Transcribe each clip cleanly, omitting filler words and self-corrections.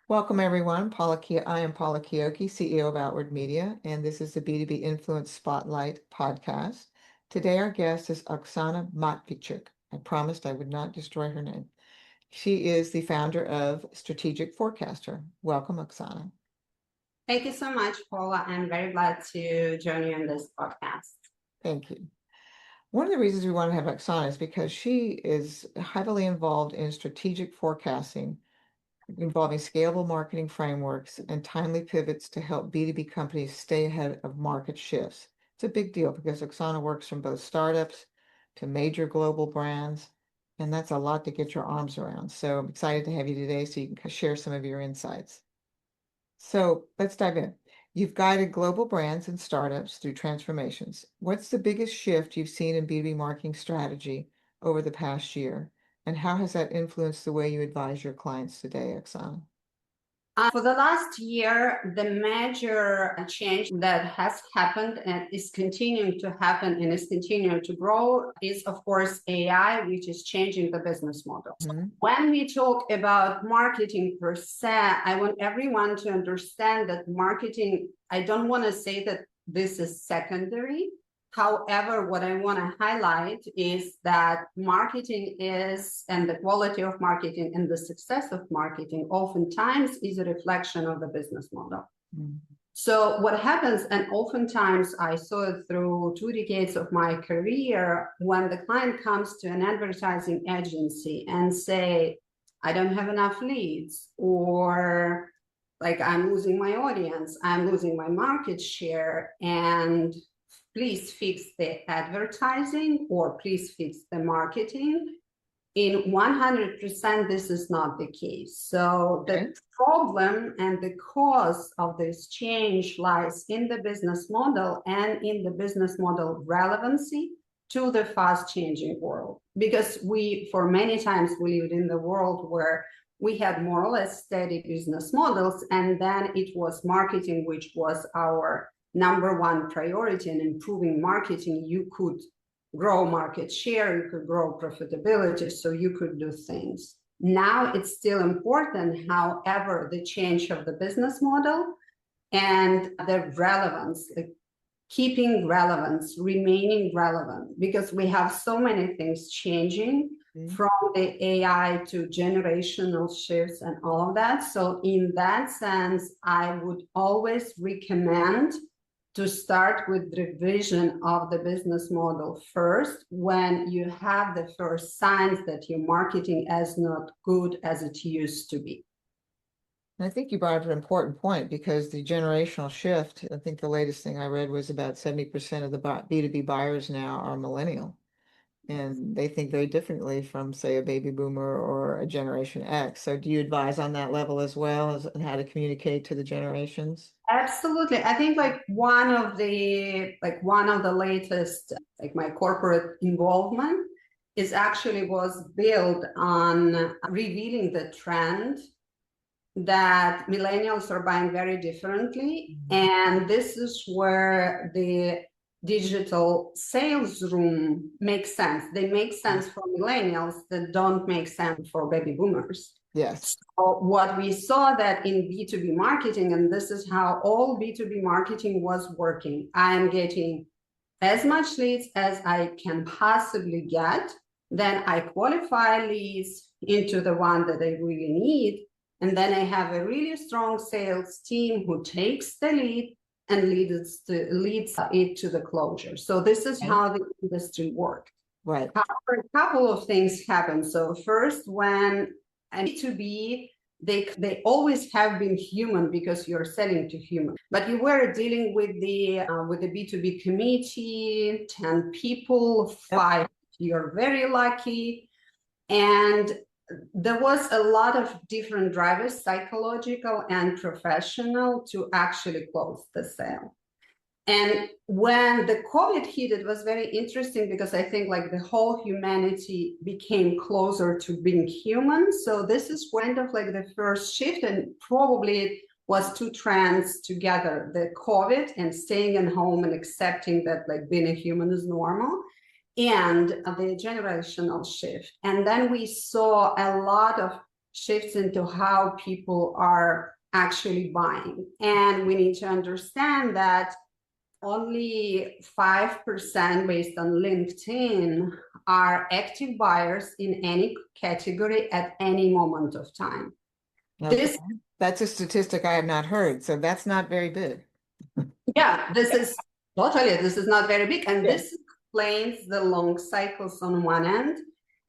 Welcome, everyone. I am Paula Chiocchi, CEO of Outward Media, and this is the B2B Influence Spotlight podcast. Today, our guest is Oksana Matviichuk. I promised I would not destroy her name. She is the founder of Strategic Forecaster. Welcome, Oksana. Thank you so much, Paula. I'm very glad to join you in this podcast. Thank you. One of the reasons we want to have Oksana is because she is heavily involved in strategic forecasting involving scalable marketing frameworks and timely pivots to help B2B companies stay ahead of market shifts. It's a big deal because Oksana works from both startups to major global brands, and that's a lot to get your arms around. So I'm excited to have you today so you can share some of your insights. So let's dive in. You've guided global brands and startups through transformations. What's the biggest shift you've seen in B2B marketing strategy over the past year? And how has that influenced the way you advise your clients today, Oksana? For the last year, the major change that has happened and is continuing to happen and is continuing to grow is, of course, AI, which is changing the business model. Mm-hmm. When we talk about marketing per se, I want everyone to understand that marketing, I don't want to say that this is secondary. However, what I want to highlight is that marketing is, and the quality of marketing and the success of marketing oftentimes is a reflection of the business model. Mm-hmm. So what happens, and oftentimes I saw it through 2 decades of my career, when the client comes to an advertising agency and say, I don't have enough leads, or like I'm losing my audience, I'm losing my market share, and please fix the advertising or please fix the marketing. In 100%, this is not the case. So the problem and the cause of this change lies in the business model and in the business model relevancy to the fast changing world. Because for many times, we lived in the world where we had more or less steady business models, and then it was marketing, which was our number one priority. And improving marketing, you could grow market share, you could grow profitability, so you could do things. Now it's still important, however, the change of the business model and the relevance, like keeping relevance, remaining relevant, because we have so many things changing from the AI to generational shifts and all of that. So in that sense, I would always recommend to start with revision of the business model first when you have the first signs that your marketing is not good as it used to be. I think you brought up an important point because the generational shift, I think the latest thing I read was about 70% of the B2B buyers now are millennial. And they think very differently from, say, a baby boomer or a Generation X. So do you advise on that level as well as how to communicate to the generations? Absolutely. I think one of the latest, my corporate involvement was built on revealing the trend that millennials are buying very differently. And this is where the digital sales room makes sense. They make sense for millennials that don't make sense for baby boomers. Yes. So what we saw that in B2B marketing, and this is how all B2B marketing was working, I'm getting as much leads as I can possibly get. Then I qualify leads into the one that I really need. And then I have a really strong sales team who takes the lead and leads it to the closure. So this is how the industry worked. Right. However, a couple of things happen. So first, when B2B, they always have been human because you're selling to human. But you were dealing with the B2B committee, 10 people, 5, you're very lucky. And there was a lot of different drivers, psychological and professional, to actually close the sale. And when the COVID hit, it was very interesting because I think the whole humanity became closer to being human. So this is kind of the first shift, and probably it was 2 trends together, the COVID and staying at home and accepting that being a human is normal, and the generational shift. And then we saw a lot of shifts into how people are actually buying. And we need to understand that only 5% based on LinkedIn are active buyers in any category at any moment of time. Okay. That's a statistic I have not heard, so that's not very big. Yeah, this is not very big. And Yeah. this explains the long cycles on one end.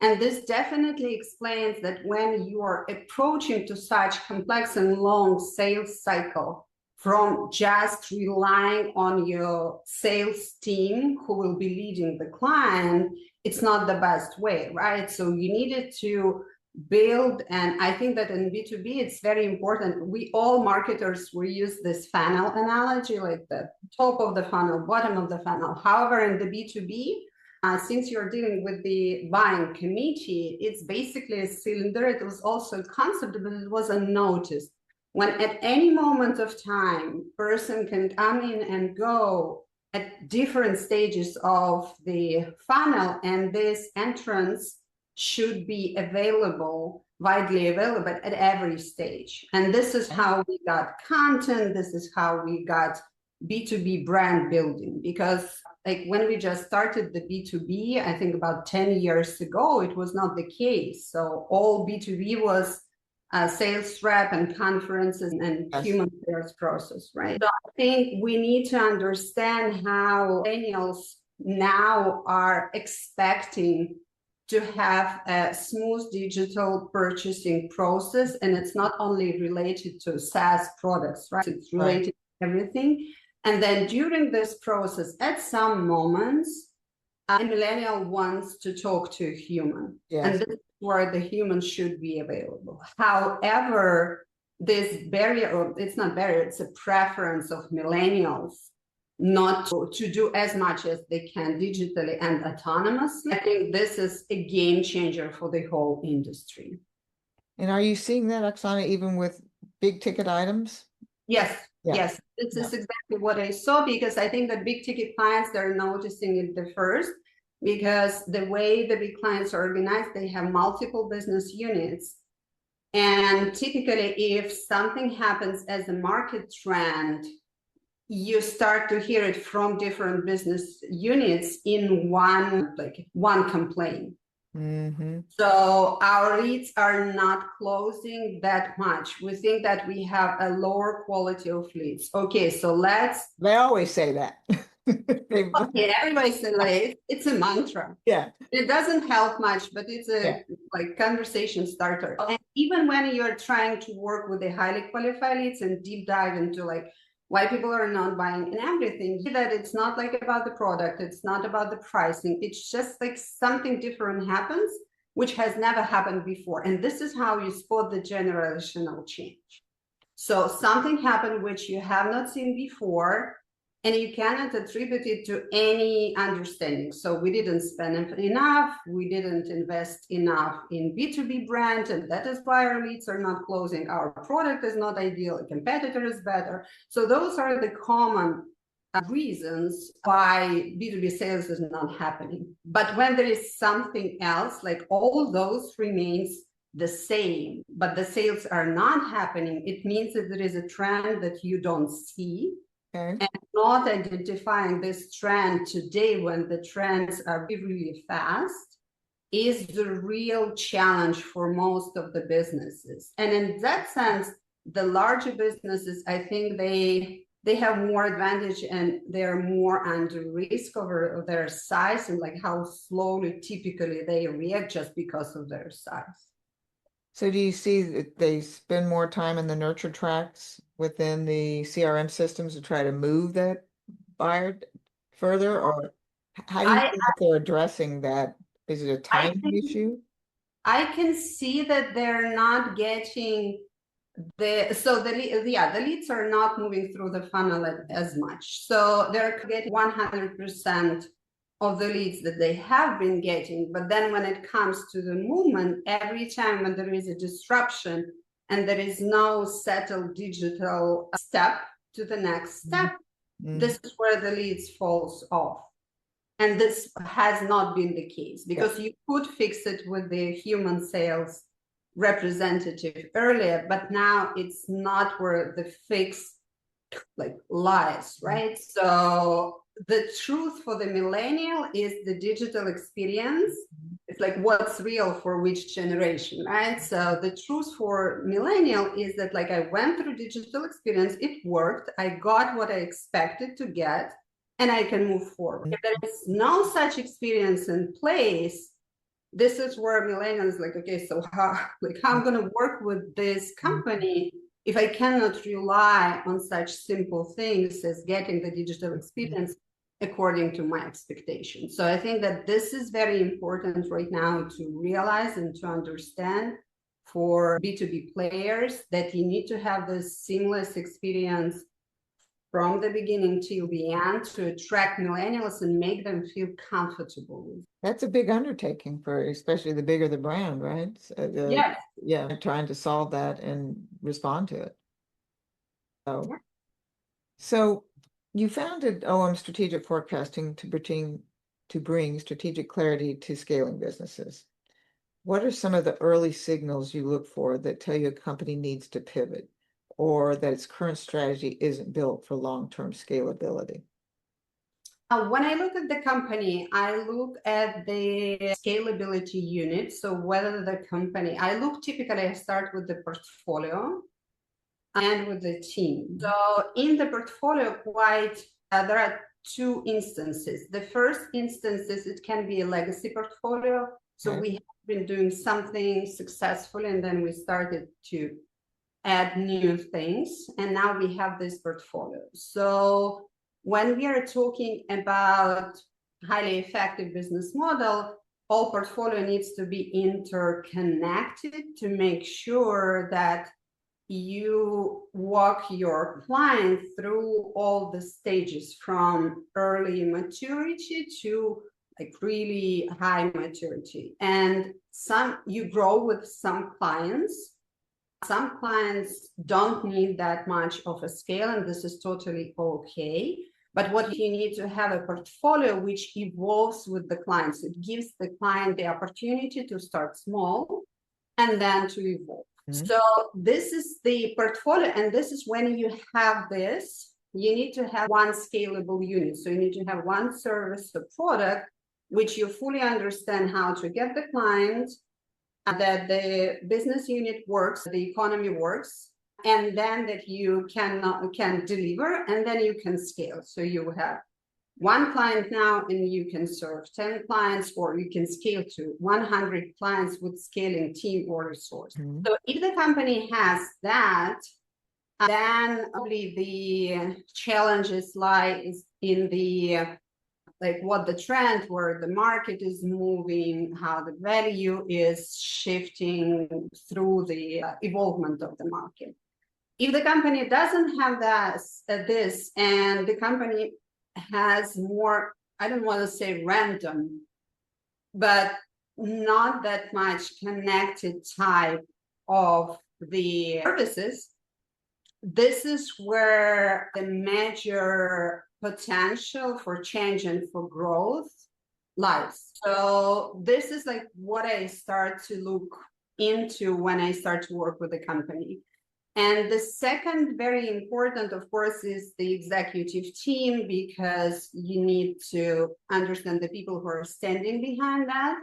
And this definitely explains that when you are approaching to such complex and long sales cycle, from just relying on your sales team who will be leading the client, it's not the best way, right? So you needed to build, and I think that in B2B, it's very important. We all marketers, we use this funnel analogy, like the top of the funnel, bottom of the funnel. However, in the B2B, since you're dealing with the buying committee, it's basically a cylinder. It was also a concept, but it was unnoticed. When at any moment of time, person can come in and go at different stages of the funnel, and this entrance should be available, widely available at every stage. And this is how we got content. This is how we got B2B brand building, because like when we just started the B2B, I think about 10 years ago, it was not the case. So all B2B was sales rep and conferences and human sales process, right? So I think we need to understand how millennials now are expecting to have a smooth digital purchasing process. And it's not only related to SaaS products, right? It's related to everything. And then during this process, at some moments, a millennial wants to talk to a human. Yes. And this is where the human should be available. However, this barrier, or it's not barrier, it's a preference of millennials not to do as much as they can digitally and autonomously. I think this is a game changer for the whole industry. And are you seeing that, Oksana, even with big ticket items? Yes, yes. This is exactly what I saw, because I think that big ticket clients, they're noticing it the first, because the way the big clients are organized, they have multiple business units. And typically, if something happens as a market trend, you start to hear it from different business units in one complaint. Mm-hmm. So our leads are not closing that much. We think that we have a lower quality of leads. Okay, so they always say that. Okay, everybody says like it's a mantra. Yeah. It doesn't help much, but it's a like conversation starter. And even when you're trying to work with the highly qualified leads and deep dive into like why people are not buying and everything, that it's not like about the product, it's not about the pricing, it's just like something different happens, which has never happened before. And this is how you spot the generational change. So something happened which you have not seen before, and you cannot attribute it to any understanding. So we didn't spend enough, we didn't invest enough in B2B brand, and that is why our leads are not closing. Our product is not ideal, a competitor is better. So those are the common reasons why B2B sales is not happening. But when there is something else, like all those remains the same, but the sales are not happening, it means that there is a trend that you don't see. Okay. And not identifying this trend today when the trends are really fast is the real challenge for most of the businesses. And in that sense, the larger businesses, I think they have more advantage and they're more under risk over their size and like how slowly typically they react just because of their size. So do you see that they spend more time in the nurture tracks within the CRM systems to try to move that buyer further? Or how do you think they're addressing that? Is it a timing issue? I can see that they're not getting the leads are not moving through the funnel as much. So they're getting 100% of the leads that they have been getting. But then when it comes to the movement, every time when there is a disruption and there is no settled digital step to the next step, this is where the leads falls off. And this has not been the case, because you could fix it with the human sales representative earlier, but now it's not where the fix like lies, right? So the truth for the millennial is the digital experience. It's like what's real for which generation, right? So the truth for millennial is that like I went through digital experience, it worked, I got what I expected to get, and I can move forward. If there is no such experience in place, this is where millennials like, okay, so how I'm going to work with this company if I cannot rely on such simple things as getting the digital experience according to my expectations. So I think that this is very important right now to realize and to understand for B2B players, that you need to have this seamless experience from the beginning till the end to attract millennials and make them feel comfortable with. That's a big undertaking for especially the bigger the brand, right? Yes. Yeah, trying to solve that and respond to it. So, Yeah. so you founded OM Strategic Forecasting to bring strategic clarity to scaling businesses. What are some of the early signals you look for that tell you a company needs to pivot or that its current strategy isn't built for long-term scalability? When I look at the company, I look at the scalability unit. So whether the company, I start with the portfolio and with the team. So in the portfolio, there are two instances. The first instance is it can be a legacy portfolio. So we have been doing something successful and then we started to add new things. And now we have this portfolio. So when we are talking about highly effective business model, all portfolio needs to be interconnected to make sure that you walk your client through all the stages from early maturity to like really high maturity. And you grow with some clients. Some clients don't need that much of a scale, and this is totally okay. But what you need to have a portfolio which evolves with the clients. It gives the client the opportunity to start small and then to evolve. So this is the portfolio, and this is when you have this, you need to have one scalable unit. So you need to have one service or product, which you fully understand how to get the client, that the business unit works, the economy works, and then that you can deliver, and then you can scale. So you have one client now and you can serve 10 clients, or you can scale to 100 clients with scaling team or resource. So if the company has that, then probably the challenges lie in the like what the trend, where the market is moving, how the value is shifting through the evolvement of the market. If the company doesn't have this, and the company has more, I don't want to say random, but not that much connected type of the services, this is where the major potential for change and for growth lies. So this is like what I start to look into when I start to work with a company. And the second very important, of course, is the executive team, because you need to understand the people who are standing behind that.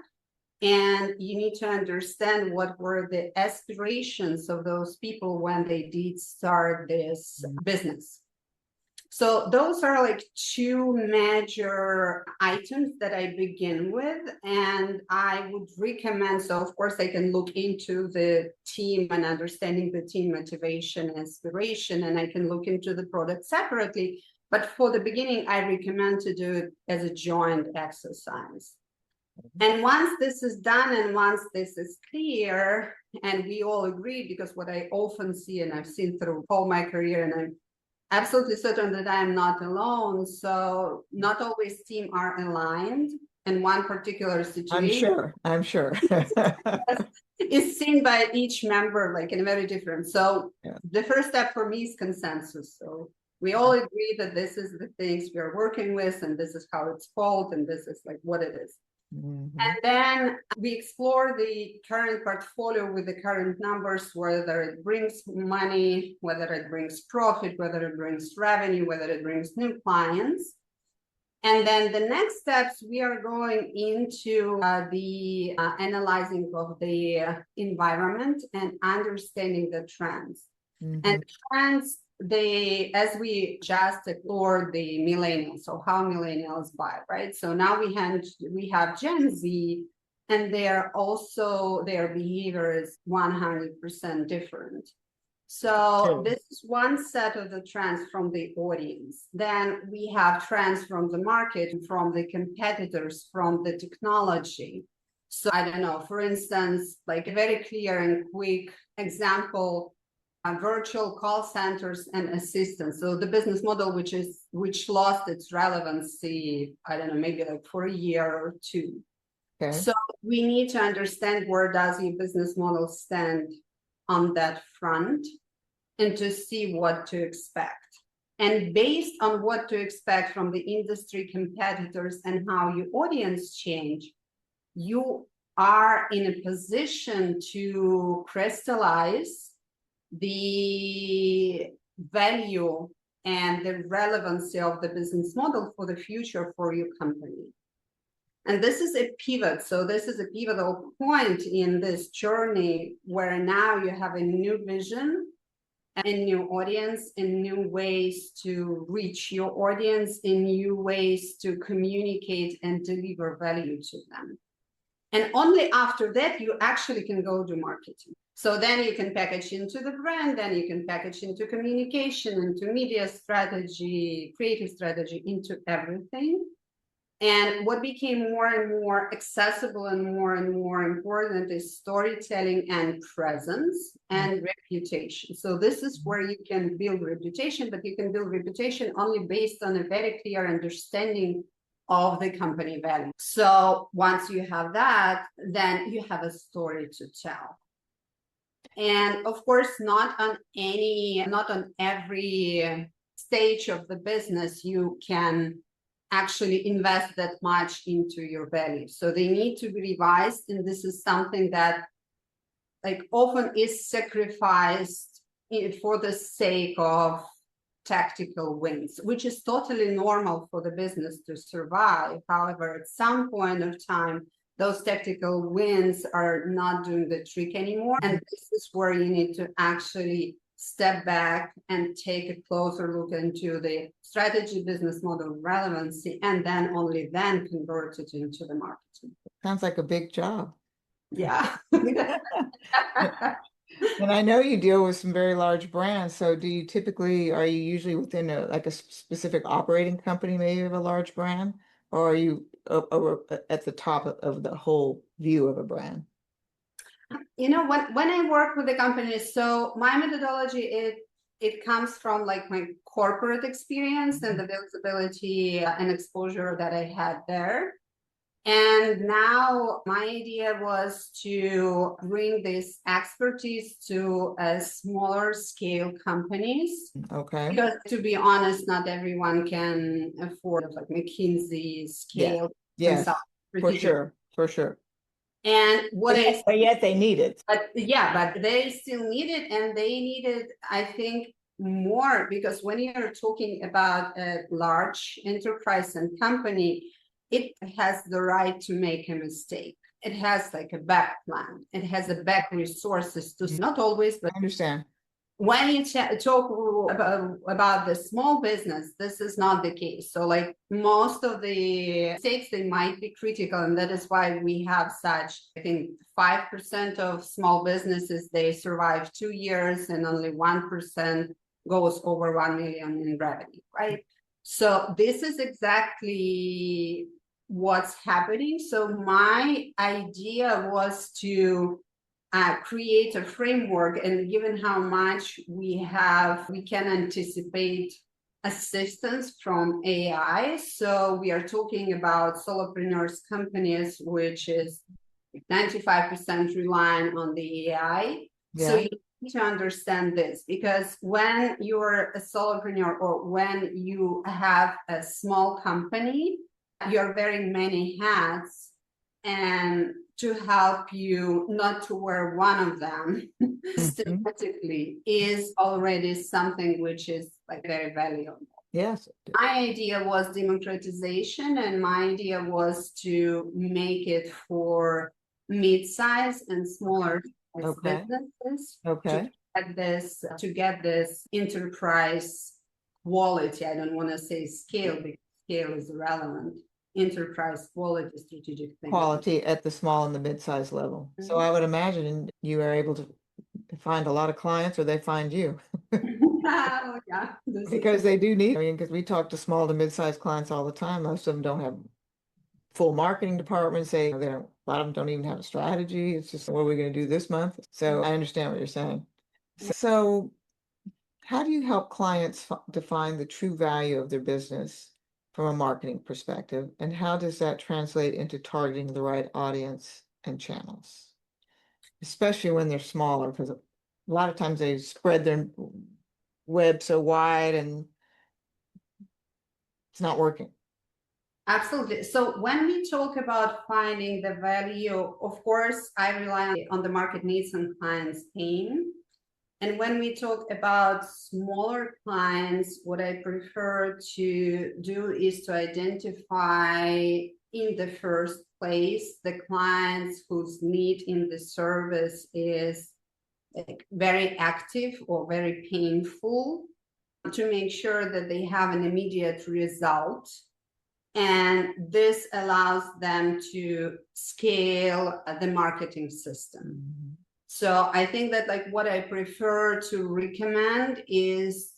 And you need to understand what were the aspirations of those people when they did start this business. So those are like two major items that I begin with, and I would recommend, so of course I can look into the team and understanding the team motivation and aspiration, and I can look into the product separately, but for the beginning, I recommend to do it as a joint exercise. And once this is done, and once this is clear, and we all agree, because what I often see, and I've seen through all my career, and I'm absolutely certain that I am not alone. So not always teams are aligned in one particular situation. I'm sure. Is seen by each member like in a very different. So the first step for me is consensus. So we all agree that this is the things we are working with, and this is how it's called, and this is like what it is. Mhm. And then we explore the current portfolio with the current numbers, whether it brings money, whether it brings profit, whether it brings revenue, whether it brings new clients. And then the next steps, we are going into the analyzing of the environment and understanding the trends. Mhm. And trends, as we just explored the millennials, so how millennials buy, right? So now we have Gen Z, and their behavior is 100% different. So this is one set of the trends from the audience. Then we have trends from the market, from the competitors, from the technology. So I don't know, for instance, like a very clear and quick example, virtual call centers and assistants. So the business model, which lost its relevancy, I don't know, maybe like for a year or two. Okay. So we need to understand where does your business model stand on that front and to see what to expect. And based on what to expect from the industry competitors and how your audience change, you are in a position to crystallize the value and the relevancy of the business model for the future for your company. And this is a pivot. So this is a pivotal point in this journey where now you have a new vision, a new audience, and new ways to reach your audience, in new ways to communicate and deliver value to them. And only after that, you actually can go do marketing. So then you can package into the brand, then you can package into communication, into media strategy, creative strategy, into everything. And what became more and more accessible and more important is storytelling and presence and reputation. So this is where you can build reputation, but you can build reputation only based on a very clear understanding of the company value. So once you have that, then you have a story to tell. And of course, not on every stage of the business you can actually invest that much into your values. So they need to be revised. And this is something that like often is sacrificed for the sake of tactical wins, which is totally normal for the business to survive. However, at some point of time, those tactical wins are not doing the trick anymore. And this is where you need to actually step back and take a closer look into the strategy, business model relevancy, and then only then convert it into the marketing. Sounds like a big job. Yeah. And I know you deal with some very large brands. So are you usually within a specific operating company, maybe of a large brand, or are you at the top of the whole view of a brand? You know, when I work with the companies, so my methodology, it comes from like my corporate experience and the visibility and exposure that I had there. And now my idea was to bring this expertise to smaller scale companies. Okay. Because to be honest, not everyone can afford like McKinsey scale. Yes, for sure, for sure. And but yet they need it. But yeah, but they still need it, and they need it, I think, more, because when you're talking about a large enterprise and company, it has the right to make a mistake. It has like a back plan. It has a back resources to, not always, but I understand. When you talk about the small business, this is not the case. So like most of the mistakes, they might be critical. And that is why we have such, I think 5% of small businesses, they survive 2 years, and only 1% goes over 1 million in revenue, right? So this is exactly what's happening. So my idea was to create a framework, and given how much we can anticipate assistance from AI. So we are talking about solopreneurs companies, which is 95% relying on the AI. Yeah. So you need to understand this, because when you're a solopreneur or when you have a small company, you're wearing many hats. and to help you not to wear one of them systematically is already something which is like very valuable. Yes. My idea was democratization, and my idea was to make it for mid-size and smaller size Okay. businesses Okay. to get this enterprise quality. I don't want to say scale because scale is irrelevant. Enterprise quality strategic thinking. Quality at the small and the mid-sized level. So I would imagine you are able to find a lot of clients, or they find you. Oh, yeah, Because they do need, I mean, because we talk to small to mid-sized clients all the time. Most of them don't have full marketing departments. They don't, a lot of them don't even have a strategy. It's just, what are we going to do this month? So I understand what you're saying. So how do you help clients define the true value of their business from a marketing perspective? And how does that translate into targeting the right audience and channels? Especially when they're smaller, because a lot of times they spread their web so wide and it's not working. Absolutely. So when we talk about finding the value, of course, I rely on the market needs and clients' pain. And when we talk about smaller clients, what I prefer to do is to identify in the first place the clients whose need in the service is like very active or very painful, to make sure that they have an immediate result. And this allows them to scale the marketing system. So I think that like what I prefer to recommend is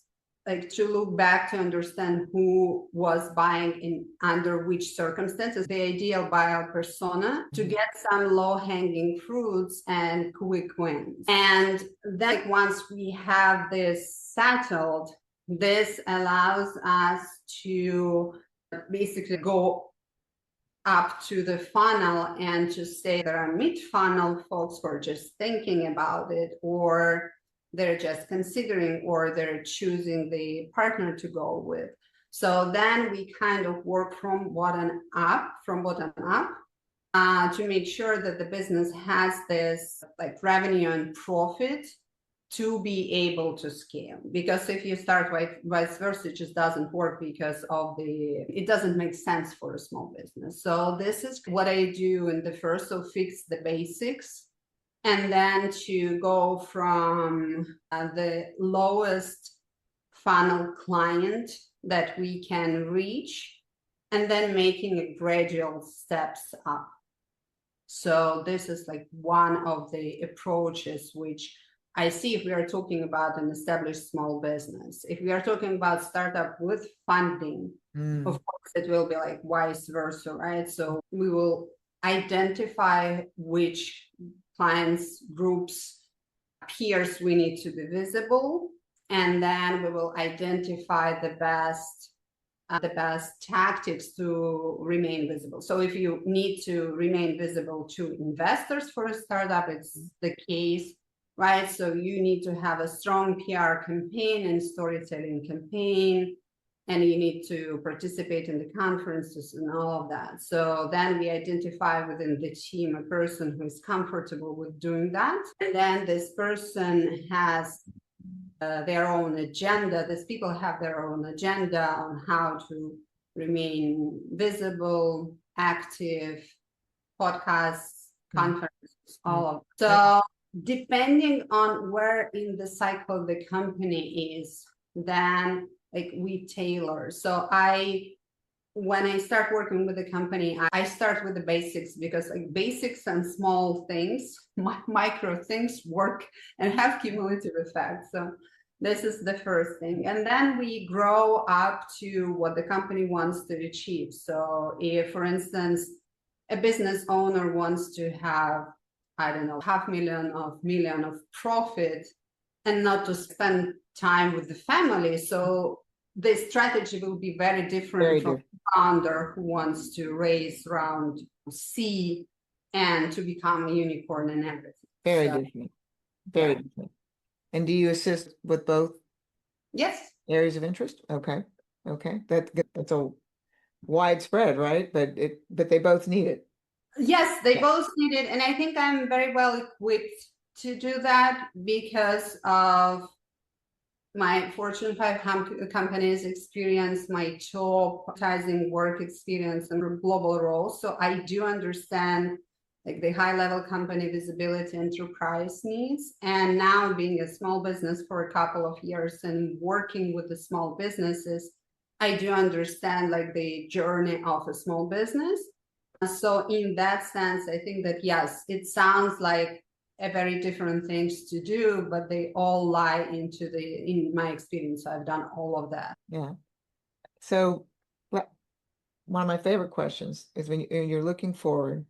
like to look back to understand who was buying in under which circumstances, the ideal buyer persona, to get some low-hanging fruits and quick wins. And then like, once we have this settled, this allows us to basically go up to the funnel and to say there are mid-funnel folks who are just thinking about it, or they're just considering, or they're choosing the partner to go with. So then we kind of work from bottom up, to make sure that the business has this like revenue and profit to be able to scale. Because if you start vice versa, it just doesn't work because of it doesn't make sense for a small business. So this is what I do in the first, so fix the basics, and then to go from the lowest funnel client that we can reach, and then making a gradual steps up. So this is like one of the approaches which I see if we are talking about an established small business. If we are talking about startup with funding, of course, it will be like vice versa, right? So we will identify which clients, groups, peers we need to be visible, and then we will identify the best tactics to remain visible. So if you need to remain visible to investors for a startup, it's the case, right? So you need to have a strong PR campaign and storytelling campaign, and you need to participate in the conferences and all of that. So then we identify within the team a person who is comfortable with doing that. And then this person has their own agenda. These people have their own agenda on how to remain visible, active, podcasts, conferences, all of it. So depending on where in the cycle the company is, then like we tailor. So when I start working with a company, I start with the basics, because like basics and small things, micro things work and have cumulative effects. So this is the first thing. And then we grow up to what the company wants to achieve. So if, for instance, a business owner wants to have, I don't know, $500,000 of profit and not to spend time with the family. So the strategy will be very different from a founder who wants to raise round C and to become a unicorn and everything. Very different. Very different. And do you assist with both? Yes. Areas of interest? Okay. Okay. That's a widespread, right? But they both need it. Yes, they Yeah. both need it. And I think I'm very well equipped to do that because of my Fortune 500 companies experience, my top advertising work experience and global roles. So I do understand like the high level company visibility enterprise needs. And now being a small business for a couple of years and working with the small businesses, I do understand like the journey of a small business. So in that sense, I think that yes, it sounds like a very different things to do, but they all lie into in my experience, I've done all of that. Yeah. So one of my favorite questions is when you're looking forward,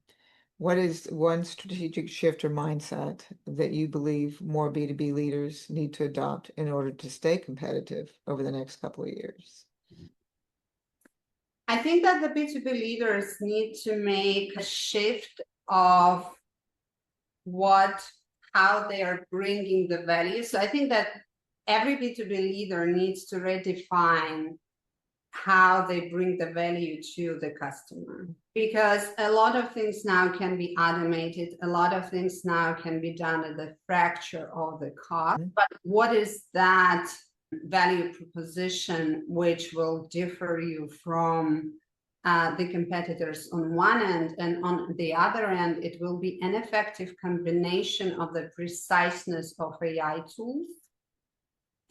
what is one strategic shift or mindset that you believe more B2B leaders need to adopt in order to stay competitive over the next couple of years? I think that the B2B leaders need to make a shift of how they are bringing the value. So I think that every B2B leader needs to redefine how they bring the value to the customer, because a lot of things now can be automated, a lot of things now can be done at the fracture of the cost. But what is that value proposition which will differ you from the competitors on one end, and on the other end it will be an effective combination of the preciseness of AI tools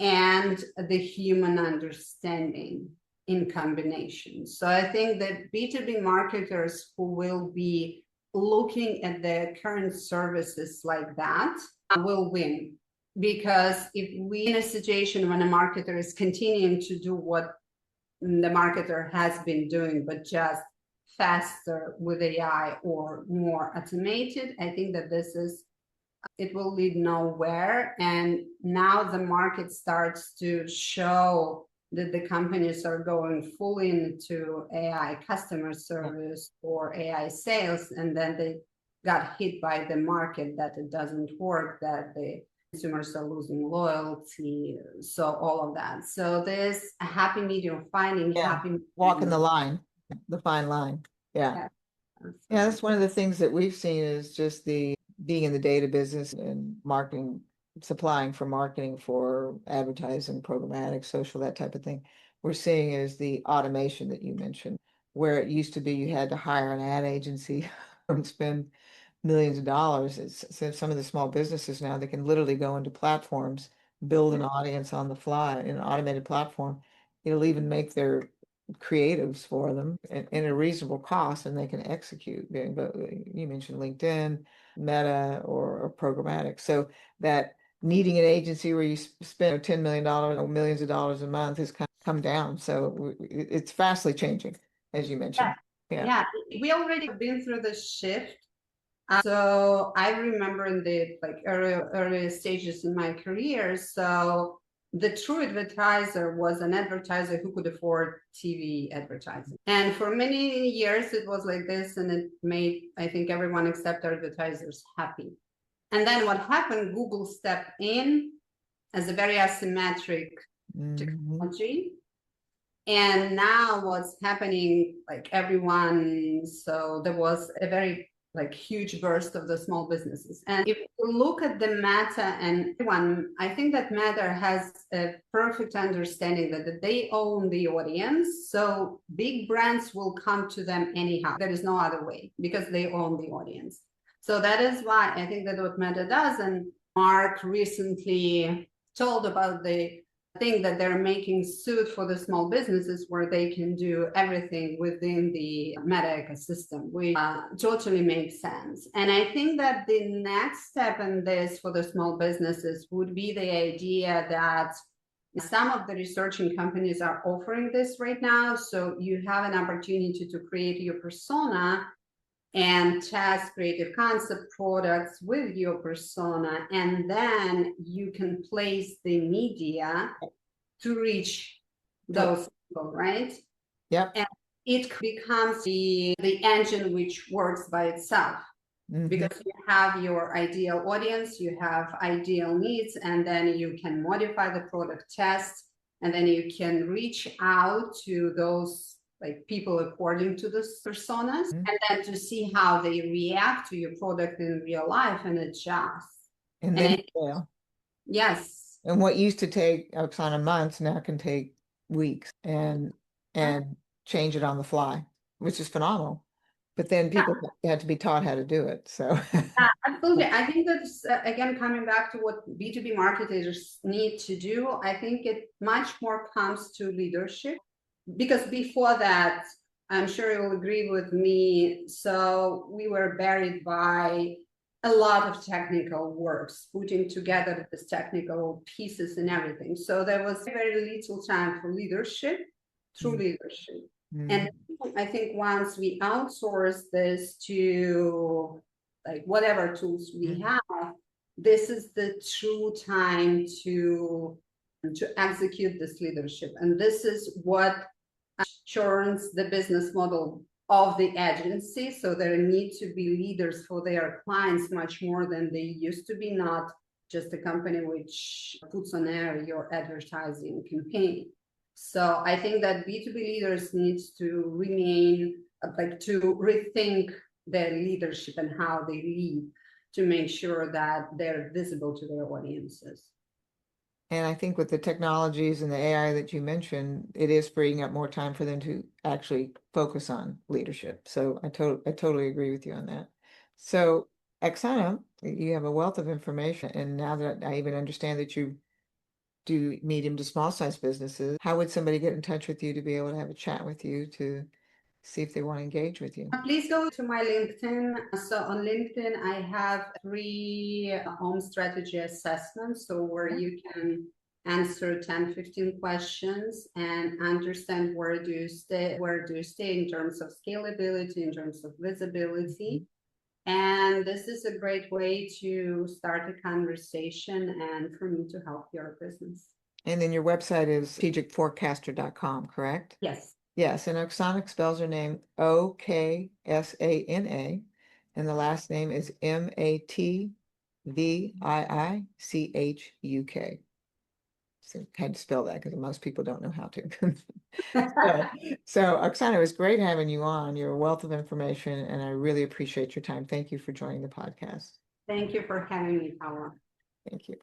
and the human understanding in combination. So I think that B2B marketers who will be looking at the current services like that will win. Because if we in a situation when a marketer is continuing to do what the marketer has been doing, but just faster with AI or more automated, I think that it will lead nowhere. And now the market starts to show that the companies are going fully into AI customer service or AI sales, and then they got hit by the market that it doesn't work, that the consumers are losing loyalty, so all of that. So there's a happy medium, finding happy walking the line, the fine line. Yeah. Yeah, that's one of the things that we've seen is just the being in the data business and marketing, supplying for marketing for advertising, programmatic, social, that type of thing. We're seeing is the automation that you mentioned, where it used to be you had to hire an ad agency and spend millions of dollars. So some of the small businesses now, they can literally go into platforms, build an audience on the fly in an automated platform. It'll even make their creatives for them in a reasonable cost, and they can execute. But you mentioned LinkedIn, Meta, or programmatic. So that needing an agency where you spend $10 million or millions of dollars a month has kind of come down. So it's fastly changing, as you mentioned. Yeah, we already been through the shift. So I remember in the early stages in my career, so the true advertiser was an advertiser who could afford TV advertising. And for many years it was like this, and it made, I think, everyone except advertisers happy. And then what happened, Google stepped in as a very asymmetric technology. And now what's happening, like everyone, so there was a very huge burst of the small businesses. And if you look at the Meta and everyone, I think that Meta has a perfect understanding that they own the audience. So big brands will come to them anyhow. There is no other way because they own the audience. So that is why I think that what Meta does, and Mark recently told about the thing that they're making suit for the small businesses where they can do everything within the Meta ecosystem, which totally makes sense. And I think that the next step in this for the small businesses would be the idea that some of the researching companies are offering this right now. So you have an opportunity to create your persona and test creative concept products with your persona, and then you can place the media to reach those people, right? Yep. And it becomes the engine which works by itself. Because you have your ideal audience, you have ideal needs, and then you can modify the product test, and then you can reach out to those like people according to those personas, Mhm. and then to see how they react to your product in real life and adjust. And And then I, you fail. yes, And what used to take Oksana months now can take weeks and change it on the fly, which is phenomenal. But then people had to be taught how to do it. So absolutely. I think that's again coming back to what B2B marketers need to do. I think it much more comes to leadership, because before that, I'm sure you'll agree with me. So we were buried by a lot of technical works, putting together these technical pieces and everything. So there was very little time for leadership, true leadership. And I think once we outsource this to like whatever tools we have, this is the true time to execute this leadership. And this is what turns the business model of the agency. So there need to be leaders for their clients much more than they used to be, not just a company which puts on air your advertising campaign. So I think that B2B leaders needs to remain like to rethink their leadership and how they lead to make sure that they're visible to their audiences. And I think with the technologies and the AI that you mentioned, it is freeing up more time for them to actually focus on leadership. So I totally agree with you on that. So Oksana, you have a wealth of information, and now that I even understand that you do medium to small size businesses, how would somebody get in touch with you to be able to have a chat with you to see if they want to engage with you? Please go to my LinkedIn. So on LinkedIn, I have 3 home strategy assessments. So where you can answer 10, 15 questions and understand where do you stay in terms of scalability, in terms of visibility. And this is a great way to start a conversation and for me to help your business. And then your website is strategicforecaster.com, correct? Yes. Yes, and Oksana spells her name Oksana, and the last name is Matviichuk. So I had to spell that because most people don't know how to. So, so Oksana, it was great having you on. You're a wealth of information, and I really appreciate your time. Thank you for joining the podcast. Thank you for having me, Paula. Thank you.